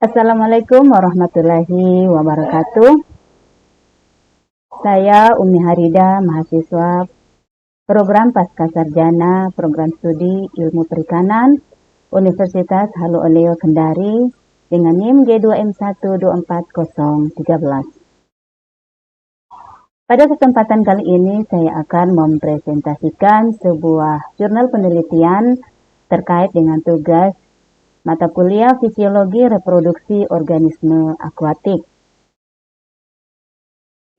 Assalamualaikum warahmatullahi wabarakatuh. Saya Umi Harida, mahasiswa program Pascasarjana Program Studi Ilmu Perikanan Universitas Halu Oleo Kendari dengan NIM G2M1240013. Pada kesempatan kali ini saya akan mempresentasikan sebuah jurnal penelitian terkait dengan tugas mata kuliah Fisiologi Reproduksi Organisme Akuatik.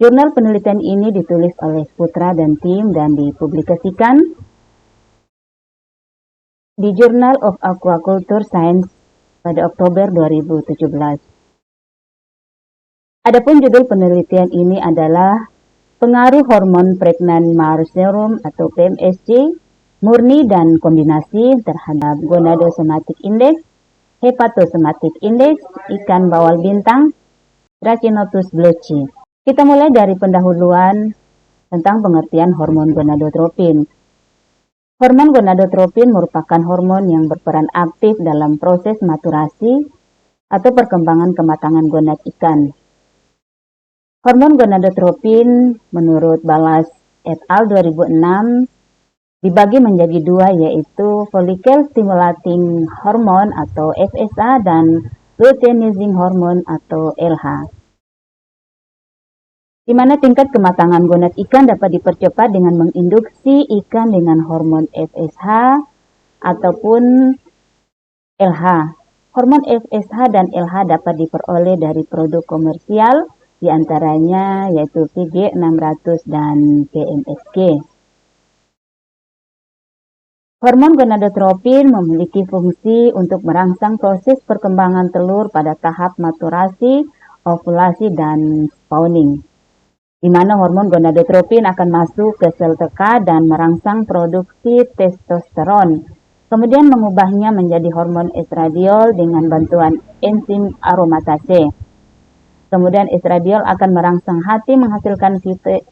Jurnal penelitian ini ditulis oleh Putra dan tim dan dipublikasikan di Journal of Aquaculture Science pada Oktober 2017. Adapun judul penelitian ini adalah pengaruh hormon Pregnant Mare Serum atau PMSG murni dan kombinasi terhadap Gonadosomatic Index, Hepatosomatic Index, ikan bawal bintang, Racinotus bleuchi. Kita mulai dari pendahuluan tentang pengertian hormon gonadotropin. Hormon gonadotropin merupakan hormon yang berperan aktif dalam proses maturasi atau perkembangan kematangan gonad ikan. Hormon gonadotropin menurut Ballas et al. 2006 dibagi menjadi dua, yaitu follicle stimulating hormone atau FSH dan luteinizing hormone atau LH. Di mana tingkat kematangan gonad ikan dapat dipercepat dengan menginduksi ikan dengan hormon FSH ataupun LH. Hormon FSH dan LH dapat diperoleh dari produk komersial, diantaranya yaitu PG600 dan PMSG. Hormon gonadotropin memiliki fungsi untuk merangsang proses perkembangan telur pada tahap maturasi, ovulasi, dan spawning, di mana hormon gonadotropin akan masuk ke sel teka dan merangsang produksi testosteron, kemudian mengubahnya menjadi hormon estradiol dengan bantuan enzim aromatase. Kemudian estradiol akan merangsang hati menghasilkan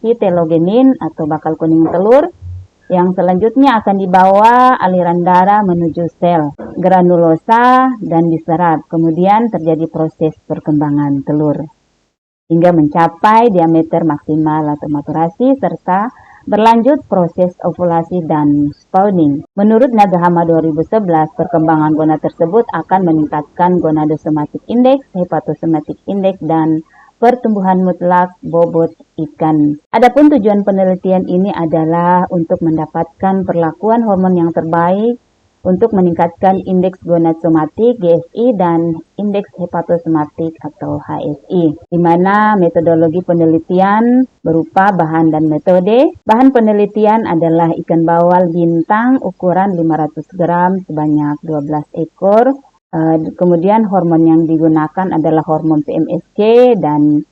vitellogenin atau bakal kuning telur, yang selanjutnya akan dibawa aliran darah menuju sel granulosa dan diserap. Kemudian terjadi proses perkembangan telur hingga mencapai diameter maksimal atau maturasi serta berlanjut proses ovulasi dan spawning. Menurut Nagahama 2011, perkembangan gonad tersebut akan meningkatkan gonadosomatic index, hepatosomatic index, dan pertumbuhan mutlak bobot ikan. Adapun tujuan penelitian ini adalah untuk mendapatkan perlakuan hormon yang terbaik untuk meningkatkan indeks gonad somatik GSI dan indeks hepatosomatik atau HSI, di mana metodologi penelitian berupa bahan dan metode. Bahan penelitian adalah ikan bawal bintang ukuran 500 gram sebanyak 12 ekor. Kemudian hormon yang digunakan adalah hormon PMSG dan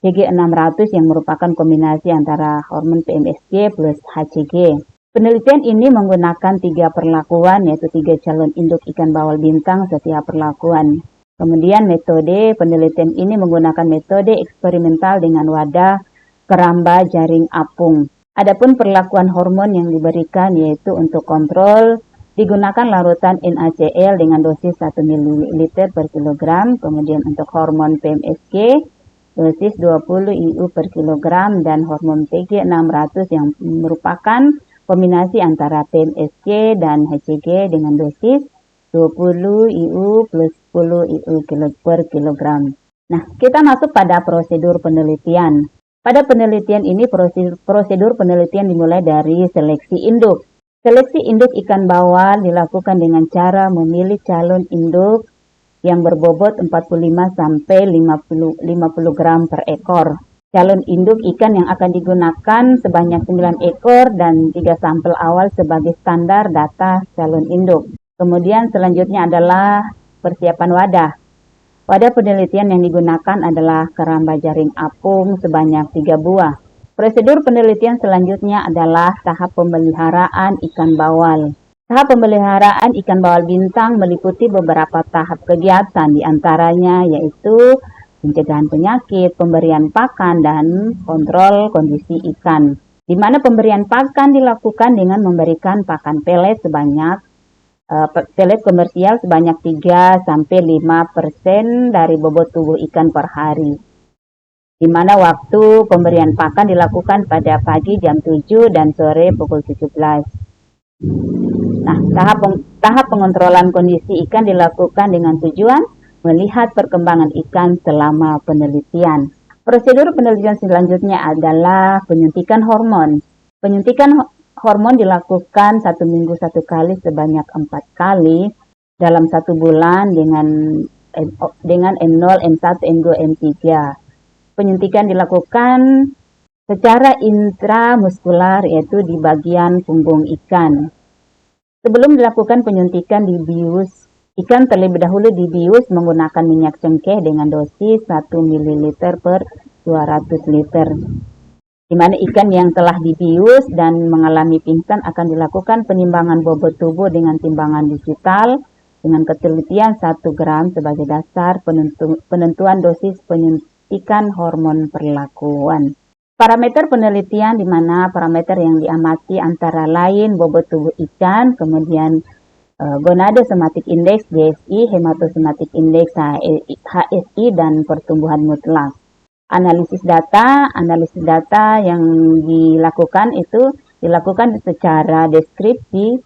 HG600 yang merupakan kombinasi antara hormon PMSG plus HCG. Penelitian ini menggunakan 3 perlakuan, yaitu 3 calon induk ikan bawal bintang setiap perlakuan. Kemudian metode penelitian ini menggunakan metode eksperimental dengan wadah keramba jaring apung. Adapun perlakuan hormon yang diberikan yaitu untuk kontrol digunakan larutan NaCl dengan dosis 1 ml per kilogram, kemudian untuk hormon PMSG dosis 20 IU per kilogram dan hormon PG600 yang merupakan kombinasi antara PMSG dan HCG dengan dosis 20 IU plus 10 IU per kilogram. Nah, kita masuk pada prosedur penelitian. Pada penelitian ini prosedur penelitian dimulai dari seleksi induk. Seleksi induk ikan bawal dilakukan dengan cara memilih calon induk yang berbobot 45 sampai 50 gram per ekor. Calon induk ikan yang akan digunakan sebanyak 9 ekor dan 3 sampel awal sebagai standar data calon induk. Kemudian selanjutnya adalah persiapan wadah. Wadah penelitian yang digunakan adalah keramba jaring apung sebanyak 3 buah. Prosedur penelitian selanjutnya adalah tahap pemeliharaan ikan bawal. Tahap pemeliharaan ikan bawal bintang meliputi beberapa tahap kegiatan, diantaranya yaitu pencegahan penyakit, pemberian pakan, dan kontrol kondisi ikan. Di mana pemberian pakan dilakukan dengan memberikan pakan pelet sebanyak pelet komersial sebanyak 3-5% dari bobot tubuh ikan per hari. Di mana waktu pemberian pakan dilakukan pada pagi jam 7 dan sore pukul 17. Nah, tahap pengontrolan kondisi ikan dilakukan dengan tujuan melihat perkembangan ikan selama penelitian. Prosedur penelitian selanjutnya adalah penyuntikan hormon. Penyuntikan hormon dilakukan 1 minggu 1 kali sebanyak 4 kali dalam 1 bulan dengan M0, M1, M2, M3. Penyuntikan dilakukan secara intramuskular, yaitu di bagian punggung ikan. Sebelum dilakukan penyuntikan dibius, ikan terlebih dahulu dibius menggunakan minyak cengkeh dengan dosis 1 ml per 200 liter. Di mana ikan yang telah dibius dan mengalami pingsan akan dilakukan penimbangan bobot tubuh dengan timbangan digital dengan ketelitian 1 gram sebagai dasar penentuan dosis penyuntikan hormon perlakuan. Parameter penelitian di mana parameter yang diamati antara lain bobot tubuh ikan, kemudian Gonadosomatic Index GSI, Hematosomatic Index HSI, dan pertumbuhan mutlak. Analisis data yang dilakukan itu dilakukan secara deskripsi,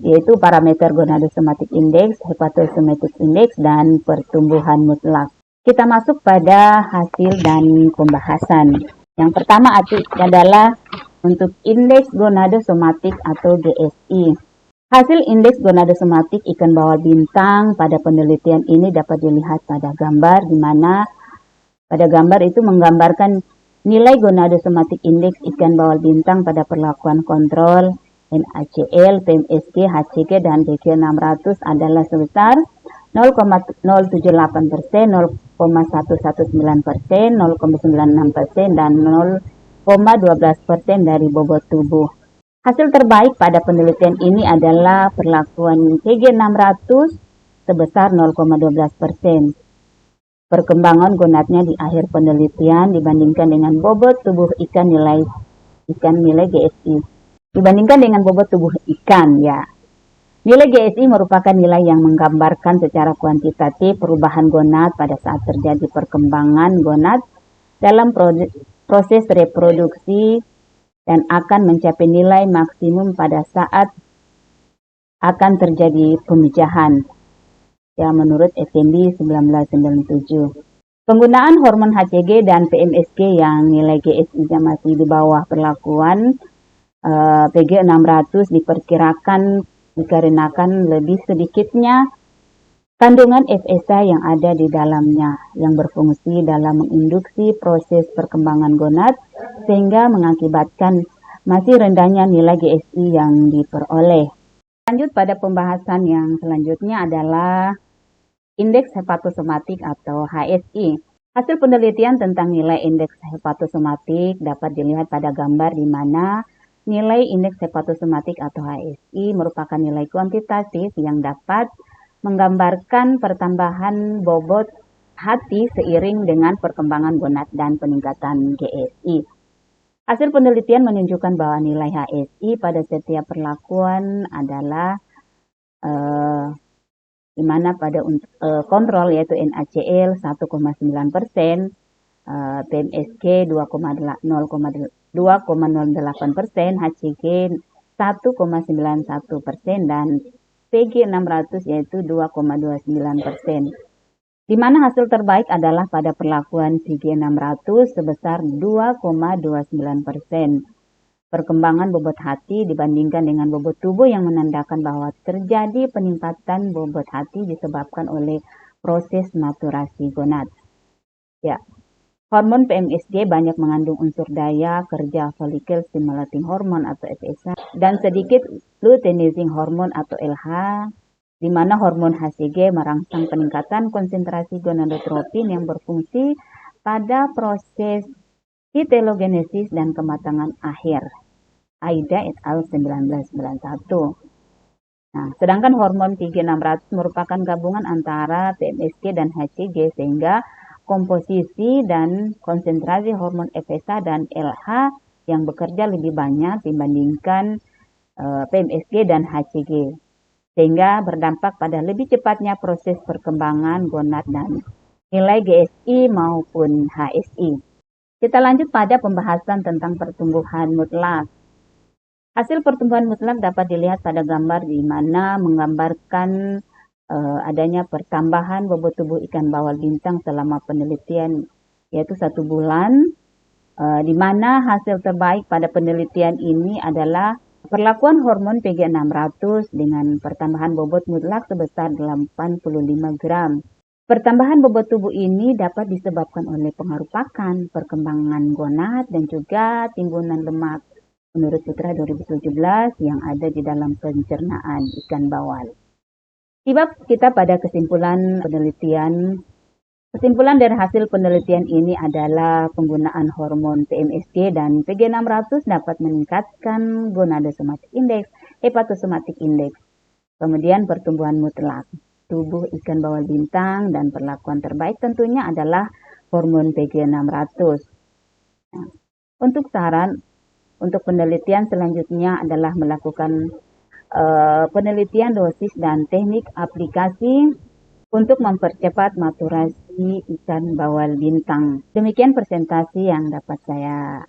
yaitu parameter Gonadosomatic Index, Hepatosomatic Index, dan pertumbuhan mutlak. Kita masuk pada hasil dan pembahasan. Yang pertama adalah untuk indeks gonadosomatik atau GSI. Hasil indeks gonadosomatik ikan bawal bintang pada penelitian ini dapat dilihat pada gambar, di mana pada gambar itu menggambarkan nilai gonadosomatik indeks ikan bawal bintang pada perlakuan kontrol NaCl, PMSG, HCG, dan DG600 adalah sebesar 0,078%, 0,119%, 0,96%, dan 0,12% dari bobot tubuh. Hasil terbaik pada penelitian ini adalah perlakuan TG600 sebesar 0,12%. Perkembangan gonadnya di akhir penelitian dibandingkan dengan bobot tubuh ikan nilai GSI. Dibandingkan dengan bobot tubuh ikan, ya. Nilai GSI merupakan nilai yang menggambarkan secara kuantitatif perubahan gonad pada saat terjadi perkembangan gonad dalam proses reproduksi dan akan mencapai nilai maksimum pada saat akan terjadi pemijahan. Ya, menurut Effendi 1997. Penggunaan hormon HCG dan PMSG yang nilai GSI-nya masih di bawah perlakuan PG600 diperkirakan dikarenakan lebih sedikitnya kandungan FSA yang ada di dalamnya yang berfungsi dalam menginduksi proses perkembangan gonad sehingga mengakibatkan masih rendahnya nilai GSI yang diperoleh. Lanjut pada pembahasan yang selanjutnya adalah indeks hepatosomatik atau HSI. Hasil penelitian tentang nilai indeks hepatosomatik dapat dilihat pada gambar di mana nilai indeks hepatosomatik atau HSI merupakan nilai kuantitatif yang dapat menggambarkan pertambahan bobot hati seiring dengan perkembangan gonad dan peningkatan GSI. Hasil penelitian menunjukkan bahwa nilai HSI pada setiap perlakuan adalah di mana pada kontrol yaitu NaCl 1,9%, PMSG 2,08%, HCG 1,91%, dan PG600 yaitu 2,29%. Di mana hasil terbaik adalah pada perlakuan PG600 sebesar 2,29%. Perkembangan bobot hati dibandingkan dengan bobot tubuh yang menandakan bahwa terjadi peningkatan bobot hati disebabkan oleh proses maturasi gonad. Ya. Hormon PMSG banyak mengandung unsur daya kerja follicle stimulating hormone atau FSH dan sedikit luteinizing hormone atau LH, di mana hormon HCG merangsang peningkatan konsentrasi gonadotropin yang berfungsi pada proses heterogenesis dan kematangan akhir. Aida et al. 1991. Nah, sedangkan hormon PG600 merupakan gabungan antara PMSG dan HCG sehingga komposisi dan konsentrasi hormon FSH dan LH yang bekerja lebih banyak dibandingkan PMSG dan HCG. sehingga berdampak pada lebih cepatnya proses perkembangan gonad dan nilai GSI maupun HSI. Kita lanjut pada pembahasan tentang pertumbuhan mutlak. Hasil pertumbuhan mutlak dapat dilihat pada gambar di mana menggambarkan adanya pertambahan bobot tubuh ikan bawal bintang selama penelitian yaitu 1 bulan, di mana hasil terbaik pada penelitian ini adalah perlakuan hormon PG600 dengan pertambahan bobot mutlak sebesar 85 gram. Pertambahan bobot tubuh ini dapat disebabkan oleh pengaruh pakan, perkembangan gonad, dan juga timbunan lemak menurut Putra 2017 yang ada di dalam pencernaan ikan bawal. Tiba kita pada kesimpulan penelitian. Kesimpulan dari hasil penelitian ini adalah penggunaan hormon PMSG dan PG600 dapat meningkatkan gonadosomatic index, hepatosomatic index, kemudian pertumbuhan mutlak tubuh ikan bawal bintang, dan perlakuan terbaik tentunya adalah hormon PG600. Nah, untuk saran untuk penelitian selanjutnya adalah melakukan penelitian dosis dan teknik aplikasi untuk mempercepat maturasi ikan bawal bintang. Demikian presentasi yang dapat saya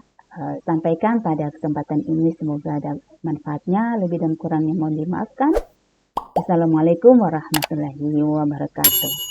sampaikan pada kesempatan ini. Semoga ada manfaatnya. Lebih dan kurangnya mohon dimaafkan. Assalamualaikum warahmatullahi wabarakatuh.